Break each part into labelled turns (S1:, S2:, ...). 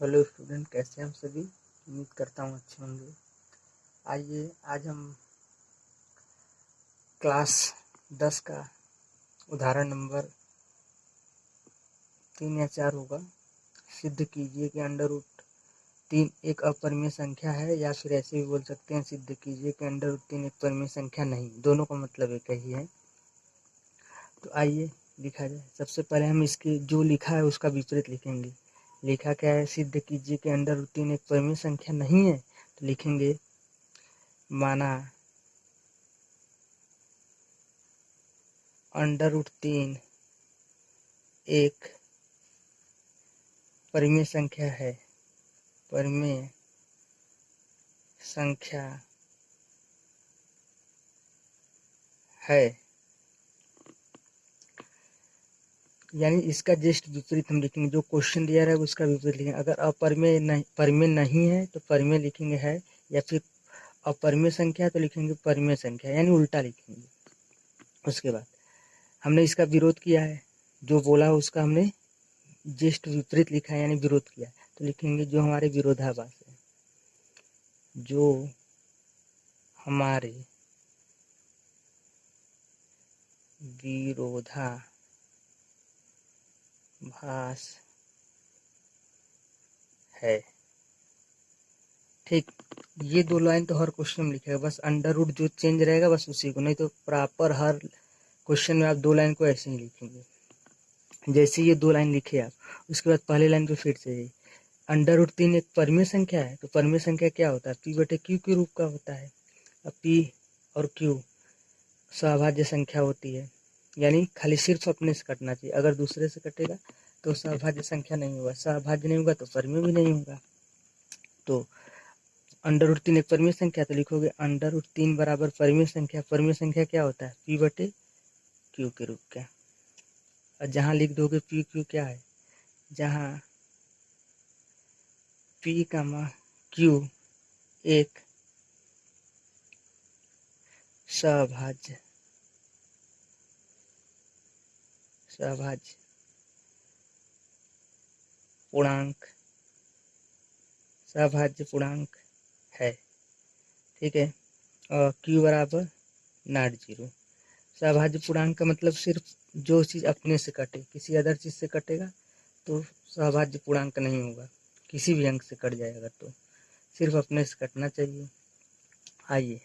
S1: Hello student, कैसे हैं हम सभी। उम्मीद करता हूँ अच्छे होंगे। आइए आज हम क्लास 10 का उदाहरण नंबर 3 या 4 होगा। सिद्ध कीजिए कि अंडर रूट 3 एक अपरिमेय संख्या है, या फिर ऐसे भी बोल सकते हैं सिद्ध कीजिए कि अंडर रूट 3 एक परिमेय संख्या नहीं। दोनों का मतलब एक ही है। तो आइए लिखा जाए। सबसे पहले हम इसके जो लिखा है उसका विपरीत लिखेंगे। लिखा क्या है? सिद्ध कीजिए कि अंडर रूट 3 एक परिमेय संख्या नहीं है। तो लिखेंगे माना अंडर रूट 3 एक परिमेय संख्या है। परिमेय संख्या है, यानी इसका जस्ट विपरीत हम लिखेंगे। जो क्वेश्चन दिया है उसका विपरीत लिखेंगे। अगर अपरिमेय नहीं, परिमेय नहीं है तो परिमेय लिखेंगे है, या फिर अपरिमेय संख्या है तो लिखेंगे परिमेय संख्या, यानी उल्टा लिखेंगे। उसके बाद हमने इसका विरोध किया है, जो बोला है उसका हमने जस्ट विपरीत लिखा है, यानी विरोध किया। तो लिखेंगे जो हमारे विरोधाभास है, जो हमारे विरोधाभास है। ठीक, ये 2 लाइन तो हर क्वेश्चन में लिखेगा। बस अंडर रूट जो चेंज रहेगा बस उसी को, नहीं तो प्रॉपर हर क्वेश्चन में आप 2 लाइन को ऐसे ही लिखेंगे। जैसे ये 2 लाइन लिखे आप, उसके बाद पहले लाइन पे फिर से अंडर रूट 3 एक परिमेय संख्या है। तो परिमेय संख्या क्या होता है? पी बटे क्यू के रूप का होता है। अब पी और क्यू सह संख्या होती है, यानी खाली सिर्फ अपने से कटना चाहिए। अगर दूसरे से कटेगा तो सहभाज्य संख्या नहीं होगा, सहभाज्य नहीं होगा तो परिमेय भी नहीं होगा। तो अंडर रूट 3 एक परिमेय संख्या, तो लिखोगे अंडर रूट 3 बराबर परिमेय संख्या। परिमेय संख्या क्या होता है? पी बटे क्यू के रूप का। और जहां लिख दोगे पी क्यू क्या है, जहां पी का क्यू एक सहभाज्य पूर्णांक सहभाज्य पूर्णांक है। ठीक है। और क्यू बराबर नॉट जीरो। सहभाज्य पूर्णांक का मतलब सिर्फ जो चीज अपने से कटे, किसी अदर चीज से कटेगा तो सहभाज्य पूर्णांक नहीं होगा। किसी भी अंक से कट जाएगा तो सिर्फ अपने से कटना चाहिए। आइए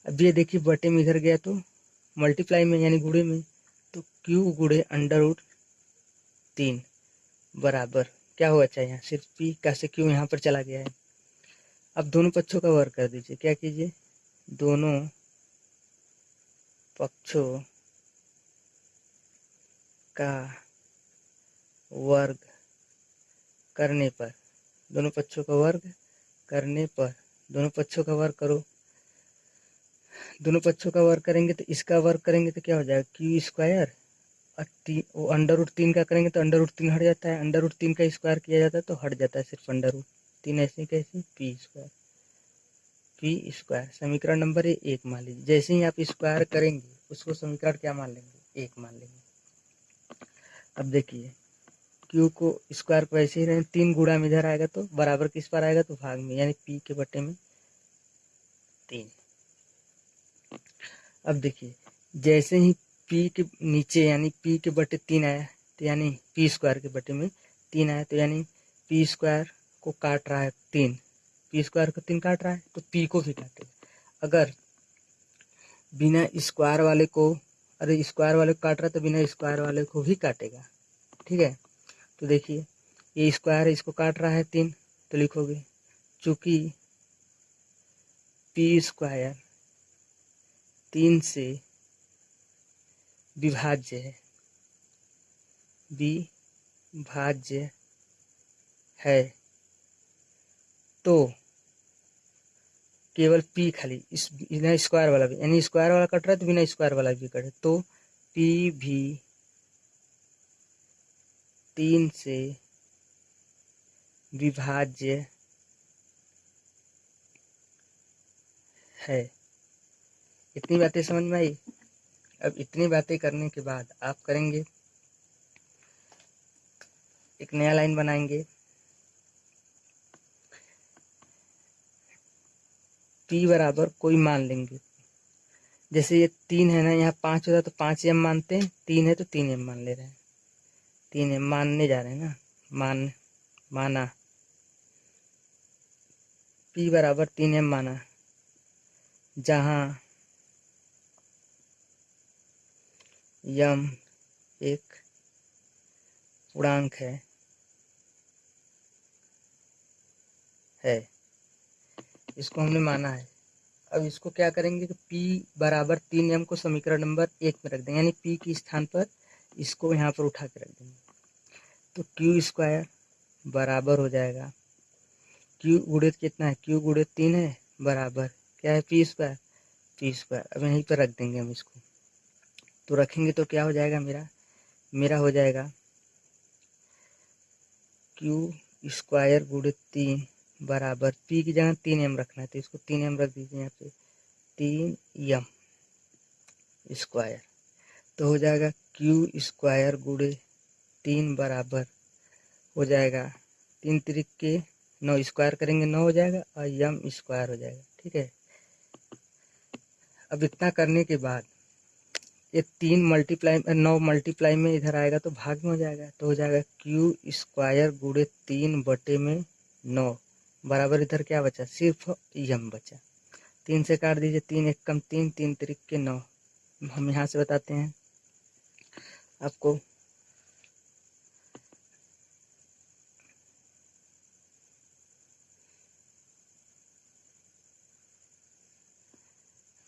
S1: अब ये देखिए, बटे में इधर गया तो मल्टीप्लाई में यानी गुणे में, तो क्यू गुणे अंडर रूट 3 बराबर क्या हुआ? अच्छा यहाँ सिर्फ पी का से क्यू यहाँ पर चला गया है। अब दोनों पक्षों का वर्ग कर दीजिए। क्या कीजिए? दोनों पक्षों का वर्ग करने पर, दोनों पक्षों का वर्ग करने पर, दोनों पक्षों का वर्ग करो। दोनों पक्षों का वर्ग करेंगे तो इसका वर्ग करेंगे तो क्या हो जाएगा? Q square. और वो अंडर रूट 3 का करेंगे तो अंडर रूट 3 हट जाता है। अंडर रूट 3 का स्क्वायर किया जाता है तो हट जाता है सिर्फ अंडर रूट 3। ऐसे कैसे? P square. पी स्क्वायर समीकरण नंबर 1 मान लीजिए। जैसे ही आप स्क्वायर करेंगे उसको समीकरण क्या मान लेंगे? 1 मान लेंगे। अब देखिए क्यू को स्क्वायर को ऐसे ही रहे, 3 गुणा में इधर आएगा तो बराबर किस पर आएगा? तो भाग में, यानी पी के बटे में 3। अब देखिए जैसे ही पी के नीचे यानी पी के बटे 3 आया, तो यानी पी स्क्वायर के बटे में 3 आया, तो यानी पी स्क्वायर को काट रहा है 3। पी स्क्वायर को 3 काट रहा है तो पी को भी काटेगा। अगर बिना स्क्वायर वाले को, अरे स्क्वायर वाले को काट रहा है तो बिना स्क्वायर वाले को भी काटेगा। ठीक है। तो देखिए ये स्क्वायर है, इसको काट रहा है 3, तो लिखोगे चूंकि पी स्क्वायर 3 से विभाज्य है, विभाज्य है, तो केवल पी खाली इस बिना स्क्वायर वाला भी, यानी स्क्वायर वाला कट रहा है तो बिना स्क्वायर वाला भी कटे, तो पी भी 3 से विभाज्य है। इतनी बातें समझ में आई। अब इतनी बातें करने के बाद आप करेंगे, एक नया लाइन बनाएंगे। p बराबर कोई मान लेंगे। जैसे ये 3 है ना, यहाँ 5 होता तो 5m मानते हैं, 3 है तो 3m मान ले रहे हैं, 3m मानने जा रहे हैं ना, माना p बराबर 3m माना, जहाँ m एक पूर्णांक है, इसको हमने माना है। अब इसको क्या करेंगे कि p बराबर 3m को समीकरण नंबर 1 में रख देंगे, यानी p के स्थान पर इसको यहाँ पर उठा के रख देंगे। तो q स्क्वायर बराबर हो जाएगा, q गुणित कितना है, q गुणित 3 है, बराबर क्या है, p स्क्वायर। अब यहीं पर रख देंगे हम इसको। तो रखेंगे तो क्या हो जाएगा, मेरा हो जाएगा q स्क्वायर गुणित 3 बराबर p की जगह 3m रखना है तो इसको 3m रख दीजिए यहाँ पे, 3m स्क्वायर। तो हो जाएगा q स्क्वायर गुणे 3 बराबर हो जाएगा 3 त्रिक के 9, स्क्वायर करेंगे 9 हो जाएगा और m स्क्वायर हो जाएगा। ठीक है। अब इतना करने के बाद ये 3 मल्टीप्लाई 9 मल्टीप्लाई में इधर आएगा तो भाग में हो जाएगा, तो हो जाएगा q स्क्वायर गुणे 3 बटे में 9 बराबर इधर क्या बचा, सिर्फ m बचा। 3 से काट दीजिए, 3 एक कम 3, 3 त्रिक के 9। हम यहाँ से बताते हैं आपको,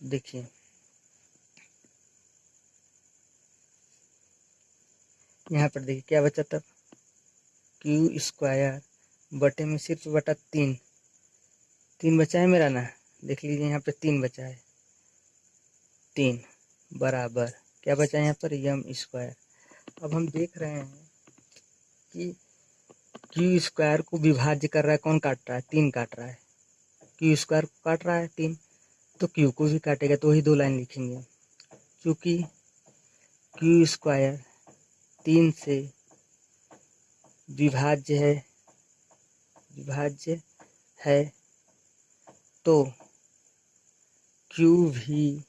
S1: देखिए यहाँ पर देखिए क्या बचा, तब q स्क्वायर बटे में सिर्फ बटा 3 बचा है मेरा ना, देख लीजिए यहाँ पे 3 बचा है, 3 बराबर क्या बचा है यहाँ पर, m स्क्वायर। अब हम देख रहे हैं कि q स्क्वायर को विभाज्य कर रहा है, कौन काट रहा है, 3 काट रहा है, q स्क्वायर को काट रहा है 3, तो q को भी काटेगा, तो वही 2 लाइन लिखेंगे। क्योंकि q स्क्वायर 3 से विभाज्य है तो q भी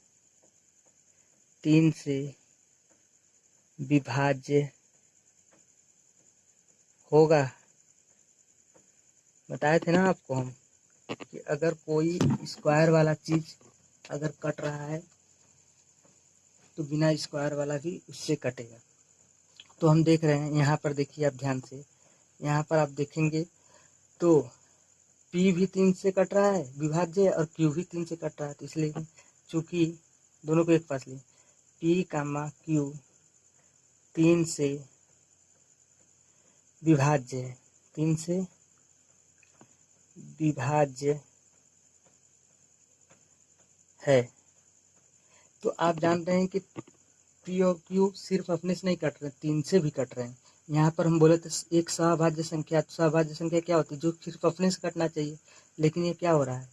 S1: 3 से विभाज्य होगा। बताए थे ना आपको हम कि अगर कोई स्क्वायर वाला चीज अगर कट रहा है तो बिना स्क्वायर वाला भी उससे कटेगा। तो हम देख रहे हैं यहाँ पर, देखिए आप ध्यान से, यहाँ पर आप देखेंगे तो p भी 3 से कट रहा है विभाज्य और q भी 3 से कट रहा है, तो इसलिए चूंकि दोनों को एक पास लिए, p कामा q 3 से विभाज्य है, 3 से विभाज्य है। तो आप जान रहे हैं कि p और q सिर्फ अपने से नहीं कट रहे, 3 से भी कट रहे हैं। यहाँ पर हम बोले थे एक सहभाज्य संख्या, तो सहभाज्य संख्या क्या होती है, जो सिर्फ अपने से कटना चाहिए, लेकिन ये क्या हो रहा है,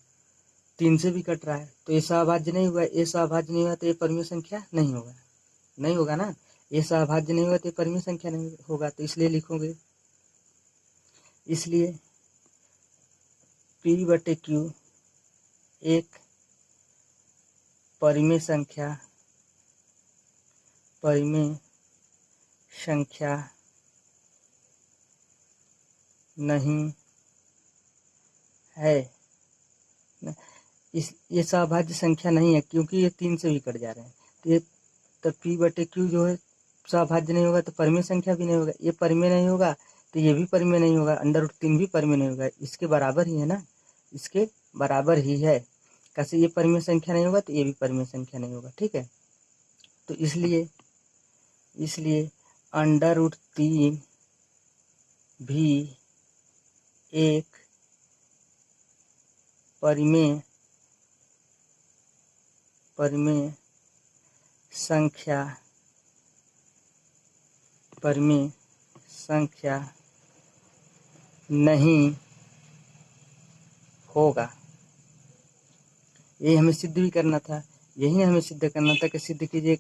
S1: 3 से भी कट रहा है, तो ये सहभाज्य नहीं हुआ, ये सहभाज्य नहीं हुआ तो ये परिमेय संख्या नहीं होगा ना, ये सहभाज्य नहीं हुआ तो ये परिमेय संख्या नहीं होगा, तो इसलिए लिखोगे, इसलिए p बटे q एक परिमेय संख्या नहीं है। ये सहभाज्य संख्या नहीं है क्योंकि ये 3 से भी कट जा रहे हैं, तो ये तो p बटे q जो है सहभाज्य नहीं होगा तो परिमेय संख्या भी नहीं होगा, ये परिमेय नहीं होगा तो ये भी परिमेय नहीं होगा, √3 भी परिमेय नहीं होगा, इसके बराबर ही है ना, इसके बराबर ही है। कैसे ये परिमेय संख्या नहीं होगा तो ये भी परिमेय संख्या नहीं होगा। ठीक है, तो इसलिए √3 भी एक परिमेय संख्या नहीं होगा। ये हमें सिद्ध भी करना था, यही हमें सिद्ध करना था कि सिद्ध कीजिए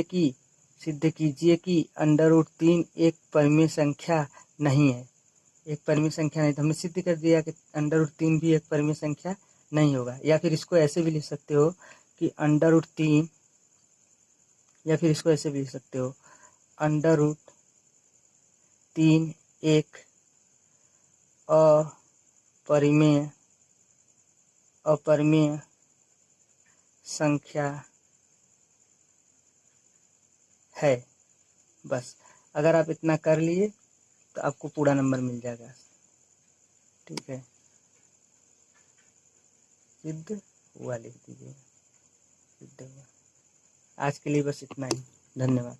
S1: कि √3 एक परिमेय संख्या नहीं है, एक परिमेय संख्या नहीं, तो हमने सिद्ध कर दिया कि √3 भी एक परिमेय संख्या नहीं होगा। या फिर इसको ऐसे भी लिख सकते हो कि अंडर रूट 3, या फिर इसको ऐसे भी लिख सकते हो अंडर रूट 3 एक अपरिमेय संख्या है। बस अगर आप इतना कर लिए तो आपको पूरा नंबर मिल जाएगा। ठीक है, सिद्ध हुआ लिख दीजिए, सिद्ध हुआ। आज के लिए बस इतना ही, धन्यवाद।